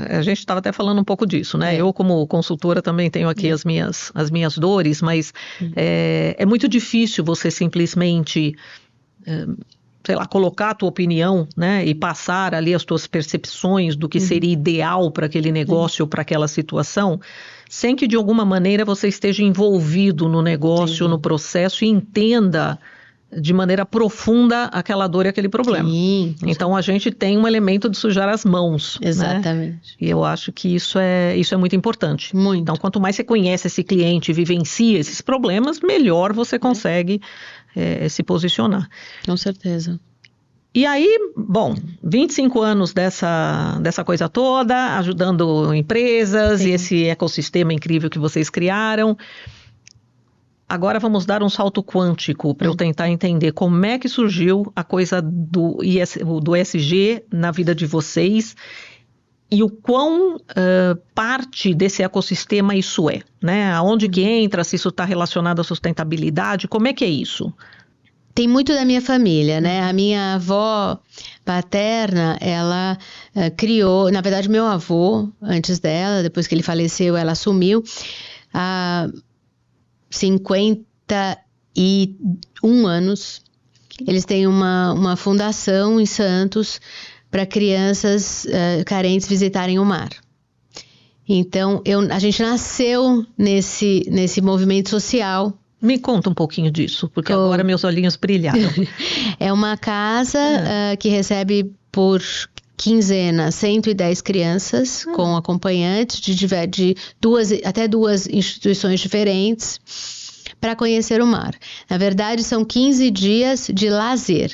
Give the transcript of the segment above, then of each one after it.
A gente estava até falando um pouco disso, né? Eu, como consultora, também tenho aqui as minhas dores, mas é muito difícil você simplesmente, sei lá, colocar a tua opinião, né? E passar ali as tuas percepções do que seria ideal para aquele negócio ou para aquela situação, sem que de alguma maneira você esteja envolvido no negócio, no processo e entenda de maneira profunda aquela dor e aquele problema. Sim, então a gente tem um elemento de sujar as mãos. Exatamente. Né? E eu acho que isso é muito importante. Muito. Então, quanto mais você conhece esse cliente e vivencia esses problemas, melhor você consegue se posicionar. Com certeza. E aí, bom, 25 anos dessa coisa toda, ajudando empresas e esse ecossistema incrível que vocês criaram. Agora vamos dar um salto quântico para eu tentar entender como é que surgiu a coisa do ESG na vida de vocês e o quão parte desse ecossistema isso é, né? Aonde que entra, se isso está relacionado à sustentabilidade, como é que é isso? Tem muito da minha família, né? A minha avó paterna, ela criou, na verdade meu avô, antes dela, depois que ele faleceu, ela assumiu 51 anos, eles têm uma fundação em Santos para crianças carentes visitarem o mar. Então, a gente nasceu nesse movimento social. Me conta um pouquinho disso, porque agora meus olhinhos brilharam. É uma casa que recebe por quinzena 110 crianças com acompanhantes de até duas instituições diferentes para conhecer o mar. Na verdade, são 15 dias de lazer,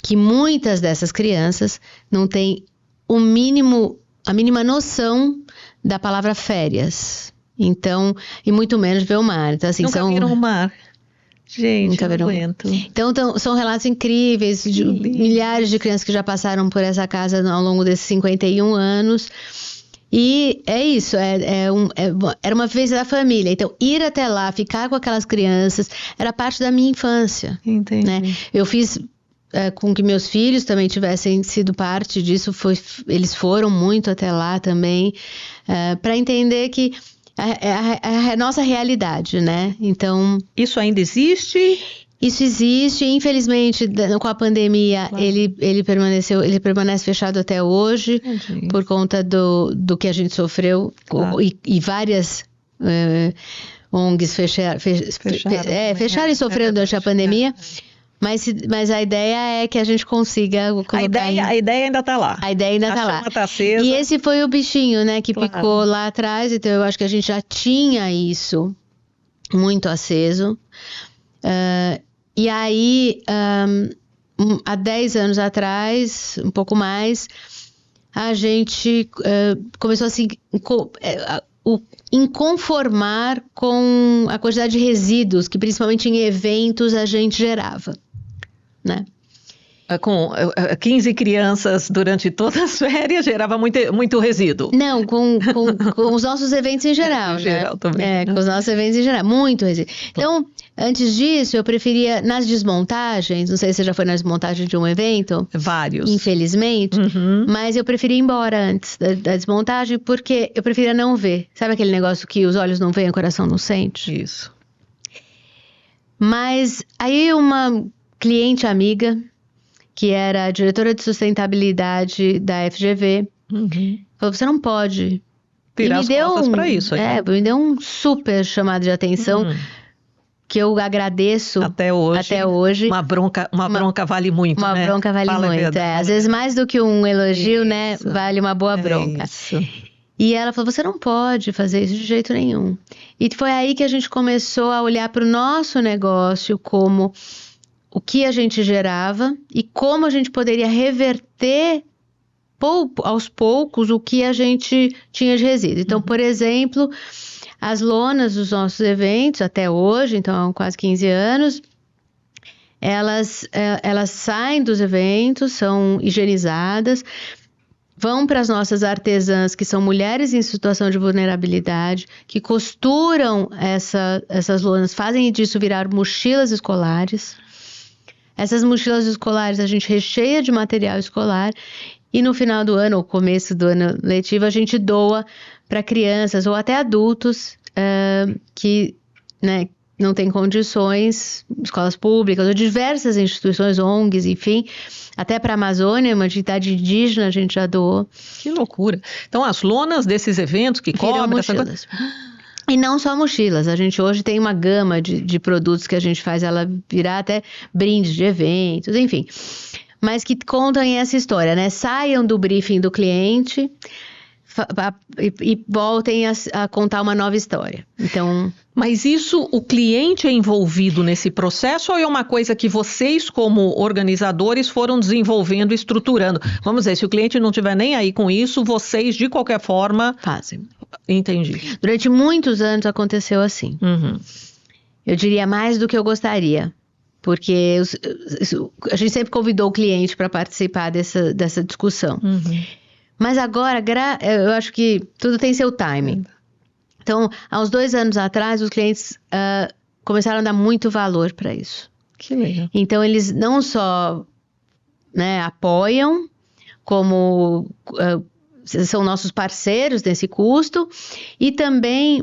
que muitas dessas crianças não têm a mínima noção da palavra férias. Então, e muito menos ver o mar. Então, assim, Nunca viram o mar. Gente, não aguento. Então, são relatos incríveis de milhares de crianças que já passaram por essa casa ao longo desses 51 anos. E é isso, era uma vivência da família. Então, ir até lá, ficar com aquelas crianças, era parte da minha infância. Entendi. Né? Eu fiz com que meus filhos também tivessem sido parte disso. Eles foram muito até lá também, para entender que a nossa realidade, né? Então... Isso ainda existe? Isso existe, infelizmente, com a pandemia, claro. ele permanece fechado até hoje, por conta do que a gente sofreu, claro. e várias ONGs fecharam e sofreram durante a pandemia. Mas a ideia é que a gente consiga colocar... A ideia ainda está lá. A ideia ainda está lá. Tá acesa. E esse foi o bichinho, né, que picou lá atrás. Então, eu acho que a gente já tinha isso muito aceso. E aí, há 10 anos atrás, um pouco mais, a gente começou a se inconformar com a quantidade de resíduos que, principalmente em eventos, a gente gerava, né? Com 15 crianças durante todas as férias, gerava muito resíduo. Não, com os nossos eventos em geral, em geral, né? também. Com os nossos eventos em geral, muito resíduo. Então, antes disso, eu preferia, nas desmontagens, não sei se você já foi na desmontagem de um evento. Vários. Infelizmente, mas eu preferia ir embora antes da desmontagem, porque eu preferia não ver. Sabe aquele negócio que os olhos não veem, o coração não sente? Isso. Mas aí uma cliente amiga, que era a diretora de sustentabilidade da FGV, falou, você não pode tirar as costas para isso. Me deu um super chamado de atenção, que eu agradeço até hoje. Uma bronca vale muito, uma né? Bronca vale muito, às vezes mais do que um elogio, isso. Né? Vale uma boa bronca. Isso. E ela falou, você não pode fazer isso de jeito nenhum. E foi aí que a gente começou a olhar para o nosso negócio como o que a gente gerava e como a gente poderia reverter aos poucos o que a gente tinha de resíduo. Então, por exemplo, as lonas dos nossos eventos, até hoje, então há quase 15 anos, elas saem dos eventos, são higienizadas, vão para as nossas artesãs, que são mulheres em situação de vulnerabilidade, que costuram essas lonas, fazem disso virar mochilas escolares. Essas mochilas escolares a gente recheia de material escolar E no final do ano, ou começo do ano letivo, a gente doa para crianças ou até adultos que, né, não têm condições, escolas públicas ou diversas instituições, ONGs, enfim, até para a Amazônia, uma entidade indígena, a gente já doou. Que loucura. Então, as lonas desses eventos que cobrem... mochilas. E não só mochilas, a gente hoje tem uma gama de produtos que a gente faz ela virar até brindes de eventos, enfim. Mas que contam essa história, né? Saiam do briefing do cliente e voltem a contar uma nova história. Então... Mas isso, o cliente é envolvido nesse processo ou é uma coisa que vocês, como organizadores, foram desenvolvendo, estruturando? Vamos dizer, se o cliente não estiver nem aí com isso, vocês, de qualquer forma... Fazem. Entendi. Durante muitos anos aconteceu assim. Uhum. Eu diria mais do que eu gostaria. Porque a gente sempre convidou o cliente para participar dessa discussão. Uhum. Mas agora, eu acho que tudo tem seu timing. Então, há uns 2 anos atrás, os clientes começaram a dar muito valor para isso. Que legal. Então, eles não só, né, apoiam, como são nossos parceiros nesse custo, e também,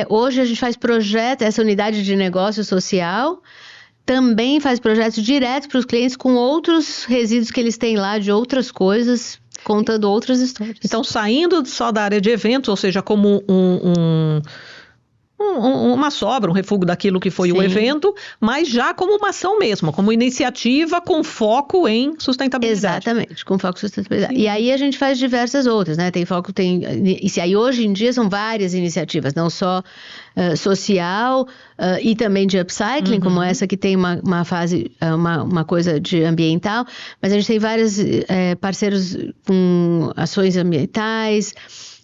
hoje a gente faz projetos, essa unidade de negócio social também faz projetos diretos para os clientes com outros resíduos que eles têm lá, de outras coisas, contando outras histórias. Então, saindo só da área de eventos, ou seja, como uma sobra, um refúgio daquilo que foi o evento, mas já como uma ação mesmo, como iniciativa com foco em sustentabilidade. Exatamente, com foco em sustentabilidade. Sim. E aí a gente faz diversas outras, né? E aí hoje em dia são várias iniciativas, não só social e também de upcycling, como essa que tem uma fase, uma coisa de ambiental, mas a gente tem vários parceiros com ações ambientais.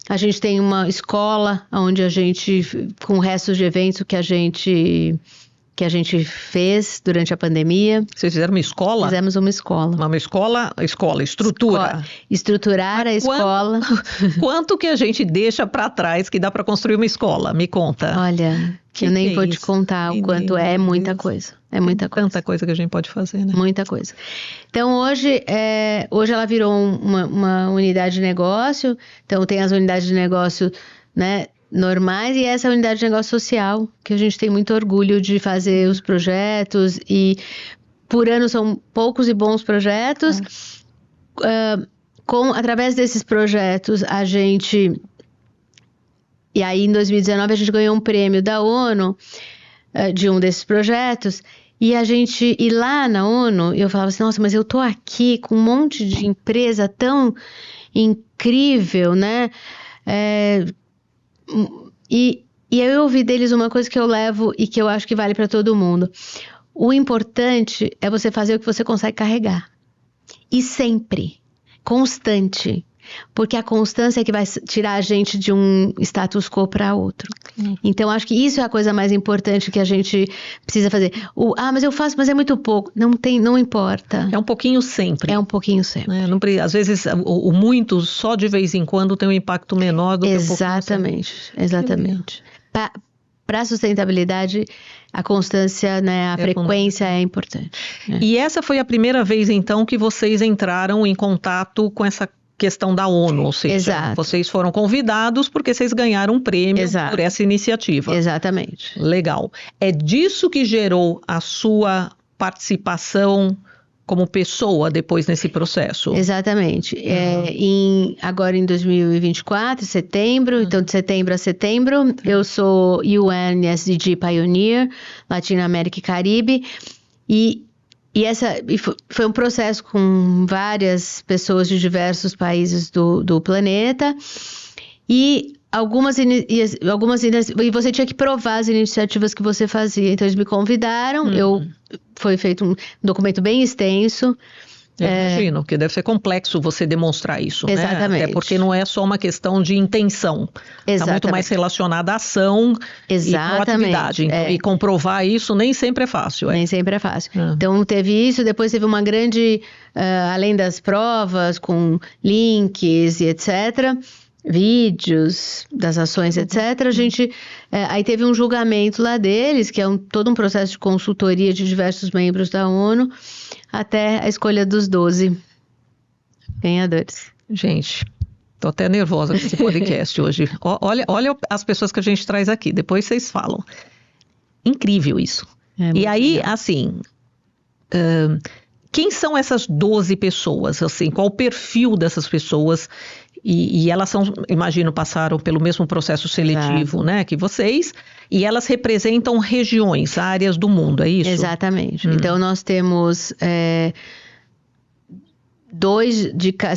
A gente tem uma escola onde a gente, com restos de eventos que a gente fez durante a pandemia. Vocês fizeram uma escola? Fizemos uma escola. Uma escola, estrutura. Estruturar a escola. Quanto que a gente deixa para trás que dá para construir uma escola? Me conta. Olha, eu nem vou te contar o quanto é muita coisa. É muita coisa. Tanta coisa que a gente pode fazer, né? Muita coisa. Então, hoje ela virou uma unidade de negócio. Então, tem as unidades de negócio, né, normais e essa unidade de negócio social, que a gente tem muito orgulho de fazer os projetos. E por ano são poucos e bons projetos. Através desses projetos, a gente... E aí, em 2019, a gente ganhou um prêmio da ONU de um desses projetos. E lá na ONU, eu falava assim, nossa, mas eu tô aqui com um monte de empresa tão incrível, né? E eu ouvi deles uma coisa que eu levo e que eu acho que vale para todo mundo. O importante é você fazer o que você consegue carregar. E sempre. Constante. Porque a constância é que vai tirar a gente de um status quo para outro. Então, acho que isso é a coisa mais importante que a gente precisa fazer. Mas eu faço, mas é muito pouco. Não importa. É um pouquinho sempre. É um pouquinho sempre. Às vezes, o muito, só de vez em quando, tem um impacto menor do que o pouco. Exatamente. Para a sustentabilidade, a constância, né, a frequência é importante. E essa foi a primeira vez, então, que vocês entraram em contato com essa questão da ONU, ou seja, vocês foram convidados porque vocês ganharam um prêmio por essa iniciativa. Exatamente. Legal. É disso que gerou a sua participação como pessoa depois nesse processo? Exatamente. Agora em 2024, setembro, então de setembro a setembro, eu sou UN SDG Pioneer, Latinoamérica e Caribe, e foi um processo com várias pessoas de diversos países do planeta e e você tinha que provar as iniciativas que você fazia. Então eles me convidaram, foi feito um documento bem extenso. Eu imagino, que deve ser complexo você demonstrar isso, exatamente. Né? Até porque não é só uma questão de intenção. Está muito mais relacionada à ação e com atividade. E comprovar isso nem sempre é fácil. Nem sempre é fácil. Então teve isso, depois teve uma grande, além das provas, com links e etc., vídeos das ações, etc., a gente, aí teve um julgamento lá deles, que é todo um processo de consultoria de diversos membros da ONU, até a escolha dos 12. Ganhadores. Gente, tô até nervosa com esse podcast hoje. Olha as pessoas que a gente traz aqui, depois vocês falam. Incrível isso. E aí, legal. assim, quem são essas 12 pessoas? Assim, qual o perfil dessas pessoas? E elas são, imagino, passaram pelo mesmo processo seletivo, né, que vocês, e elas representam regiões, áreas do mundo, é isso? Exatamente. Então, nós temos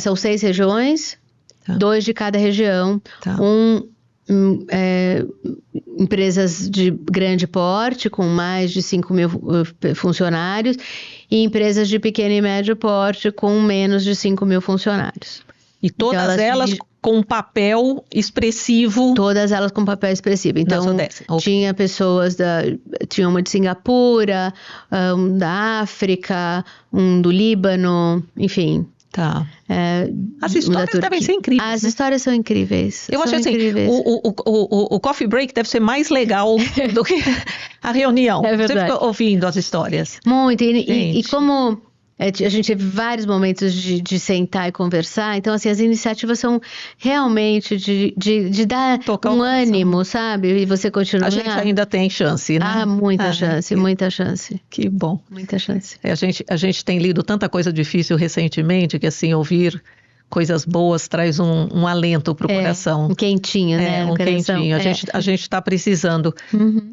são 6 regiões, 2 de cada região, empresas de grande porte, com mais de 5 mil funcionários, e empresas de pequeno e médio porte, com menos de 5 mil funcionários. E todas elas com papel expressivo? Todas elas com papel expressivo. Então, tinha pessoas tinha uma de Singapura, da África, do Líbano, enfim. Tá. As histórias devem ser incríveis. As histórias são incríveis. Eu acho assim, o coffee break deve ser mais legal do que a reunião. É verdade. Você fica ouvindo as histórias. Muito. E como a gente teve vários momentos de sentar e conversar, então assim, as iniciativas são realmente de dar ânimo, sabe? E você continua. A gente ainda tem chance, né? Muita chance, muita chance. Que bom. Muita chance. A gente tem lido tanta coisa difícil recentemente que assim, ouvir coisas boas traz um alento pro coração. Um quentinho, né? Um quentinho. A gente está precisando.